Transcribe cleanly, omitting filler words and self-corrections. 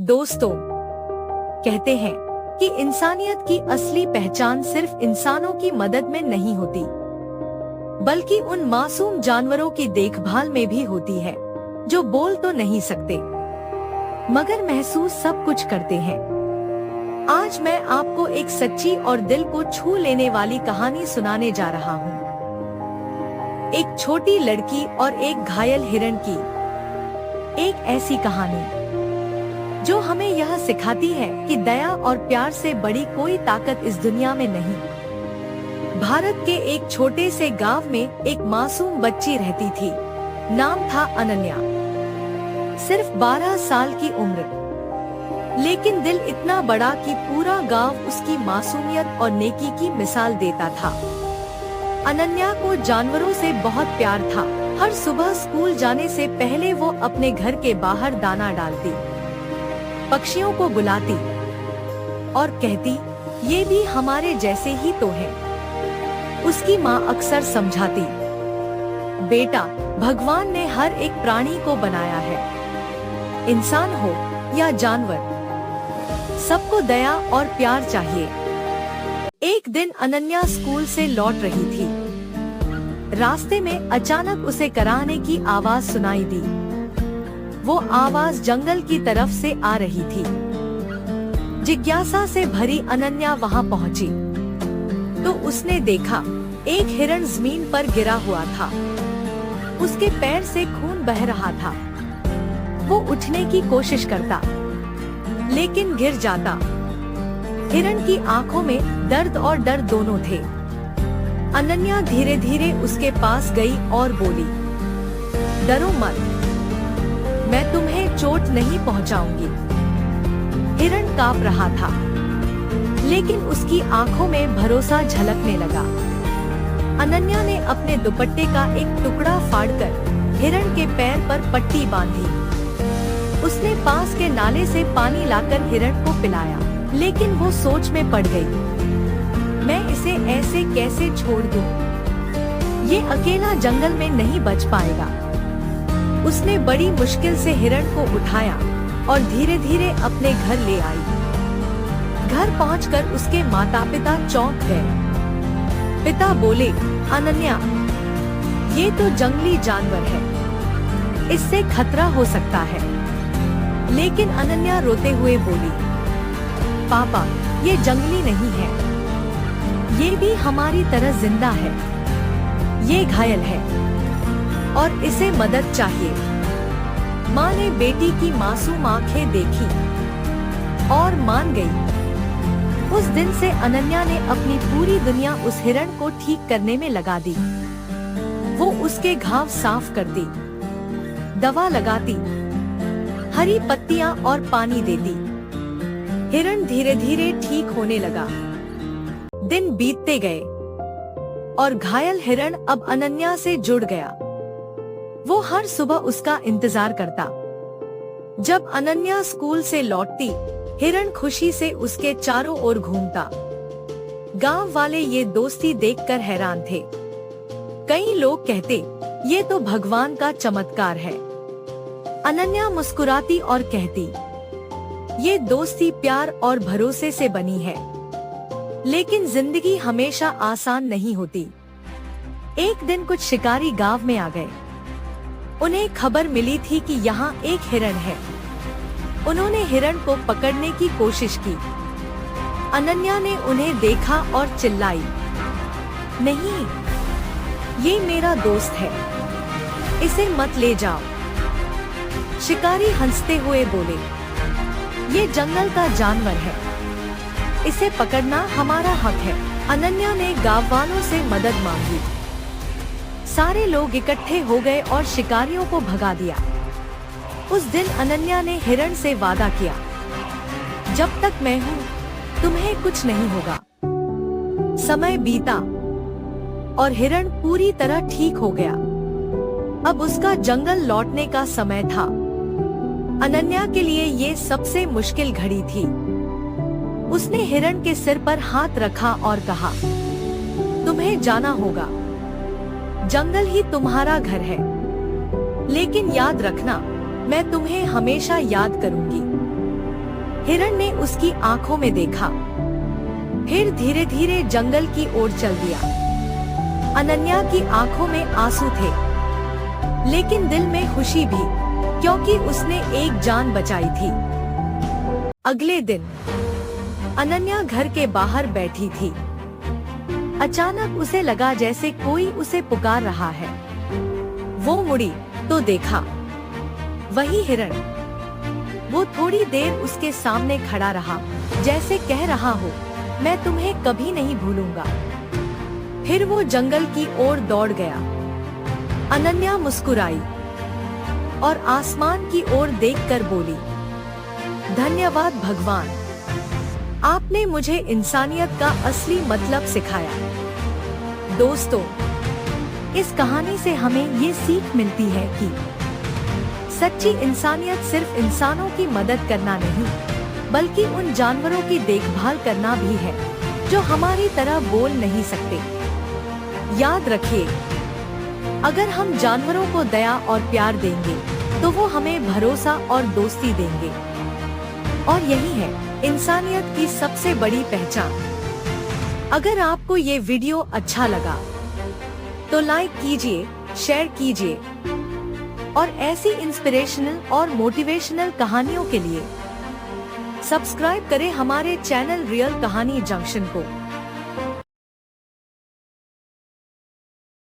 दोस्तों, कहते हैं कि इंसानियत की असली पहचान सिर्फ इंसानों की मदद में नहीं होती, बल्कि उन मासूम जानवरों की देखभाल में भी होती है जो बोल तो नहीं सकते मगर महसूस सब कुछ करते हैं। आज मैं आपको एक सच्ची और दिल को छू लेने वाली कहानी सुनाने जा रहा हूँ। एक छोटी लड़की और एक घायल हिरण की एक ऐसी कहानी जो हमें यह सिखाती है कि दया और प्यार से बड़ी कोई ताकत इस दुनिया में नहीं। भारत के एक छोटे से गांव में एक मासूम बच्ची रहती थी। नाम था अनन्या। सिर्फ 12 साल की उम्र, लेकिन दिल इतना बड़ा कि पूरा गांव उसकी मासूमियत और नेकी की मिसाल देता था। अनन्या को जानवरों से बहुत प्यार था। हर सुबह स्कूल जाने से पहले वो अपने घर के बाहर दाना डालती, पक्षियों को बुलाती और कहती, ये भी हमारे जैसे ही तो हैं। उसकी माँ अक्सर समझाती, बेटा, भगवान ने हर एक प्राणी को बनाया है, इंसान हो या जानवर, सबको दया और प्यार चाहिए। एक दिन अनन्या स्कूल से लौट रही थी। रास्ते में अचानक उसे कराहने की आवाज सुनाई दी। वो आवाज जंगल की तरफ से आ रही थी। जिज्ञासा से भरी अनन्या वहां पहुंची तो उसने देखा एक हिरण जमीन पर गिरा हुआ था। उसके पैर से खून बह रहा था। वो उठने की कोशिश करता, लेकिन गिर जाता। हिरण की आंखों में दर्द और डर दोनों थे। अनन्या धीरे धीरे उसके पास गई और बोली, डरो मत, मैं तुम्हें चोट नहीं पहुंचाऊंगी। हिरण कांप रहा था, लेकिन उसकी आंखों में भरोसा झलकने लगा। अनन्या ने अपने दुपट्टे का एक टुकड़ा फाड़कर हिरण के पैर पर पट्टी बांधी। उसने पास के नाले से पानी लाकर हिरण को पिलाया, लेकिन वो सोच में पड़ गई। मैं इसे ऐसे कैसे छोड़ दूं? ये अकेला जंगल में नहीं बच पाएगा। उसने बड़ी मुश्किल से हिरण को उठाया और धीरे धीरे अपने घर ले आई। घर पहुंचकर उसके माता पिता चौंक गए। पिता बोले, अनन्या, ये तो जंगली जानवर है, इससे खतरा हो सकता है। लेकिन अनन्या रोते हुए बोली, पापा, ये जंगली नहीं है, ये भी हमारी तरह जिंदा है। ये घायल है और इसे मदद चाहिए। माँ ने बेटी की मासूम आंखें देखी और मान गई। उस दिन से अनन्या ने अपनी पूरी दुनिया उस हिरण को ठीक करने में लगा दी। वो उसके घाव साफ करती, दवा लगाती, हरी पत्तियां और पानी देती। हिरण धीरे धीरे ठीक होने लगा। दिन बीतते गए और घायल हिरण अब अनन्या से जुड़ गया। वो हर सुबह उसका इंतजार करता। जब अनन्या स्कूल से लौटती, हिरण खुशी से उसके चारों ओर घूमता। गांव वाले ये दोस्ती देखकर हैरान थे। कई लोग कहते, ये तो भगवान का चमत्कार है। अनन्या मुस्कुराती और कहती, ये दोस्ती प्यार और भरोसे से बनी है। लेकिन जिंदगी हमेशा आसान नहीं होती। एक दिन कुछ शिकारी गांव में आ गए। उन्हें खबर मिली थी कि यहाँ एक हिरण है। उन्होंने हिरण को पकड़ने की कोशिश की। अनन्या ने उन्हें देखा और चिल्लाई, नहीं, ये मेरा दोस्त है, इसे मत ले जाओ। शिकारी हंसते हुए बोले, ये जंगल का जानवर है, इसे पकड़ना हमारा हक है। अनन्या ने गांव वालों से मदद मांगी। सारे लोग इकट्ठे हो गए और शिकारियों को भगा दिया। उस दिन अनन्या ने हिरण से वादा किया, जब तक मैं हूँ, तुम्हें कुछ नहीं होगा। समय बीता और हिरण पूरी तरह ठीक हो गया। अब उसका जंगल लौटने का समय था। अनन्या के लिए ये सबसे मुश्किल घड़ी थी। उसने हिरण के सिर पर हाथ रखा और कहा, तुम्हें जाना होगा, जंगल ही तुम्हारा घर है। लेकिन याद रखना, मैं तुम्हें हमेशा याद करूंगी। हिरण ने उसकी आंखों में देखा, फिर धीरे धीरे जंगल की ओर चल दिया। अनन्या की आंखों में आंसू थे, लेकिन दिल में खुशी भी, क्योंकि उसने एक जान बचाई थी। अगले दिन अनन्या घर के बाहर बैठी थी। अचानक उसे लगा जैसे कोई उसे पुकार रहा है। वो मुड़ी तो देखा वही हिरण। वो थोड़ी देर उसके सामने खड़ा रहा, जैसे कह रहा हो, मैं तुम्हें कभी नहीं भूलूंगा। फिर वो जंगल की ओर दौड़ गया। अनन्या मुस्कुराई और आसमान की ओर देखकर बोली, धन्यवाद भगवान, आपने मुझे इंसानियत का असली मतलब सिखाया। दोस्तों, इस कहानी से हमें ये सीख मिलती है कि सच्ची इंसानियत सिर्फ इंसानों की मदद करना नहीं, बल्कि उन जानवरों की देखभाल करना भी है जो हमारी तरह बोल नहीं सकते। याद रखिए, अगर हम जानवरों को दया और प्यार देंगे तो वो हमें भरोसा और दोस्ती देंगे। और यही है इंसानियत की सबसे बड़ी पहचान। अगर आपको ये वीडियो अच्छा लगा तो लाइक कीजिए, शेयर कीजिए और ऐसी इंस्पिरेशनल और मोटिवेशनल कहानियों के लिए सब्सक्राइब करें हमारे चैनल रियल कहानी जंक्शन को।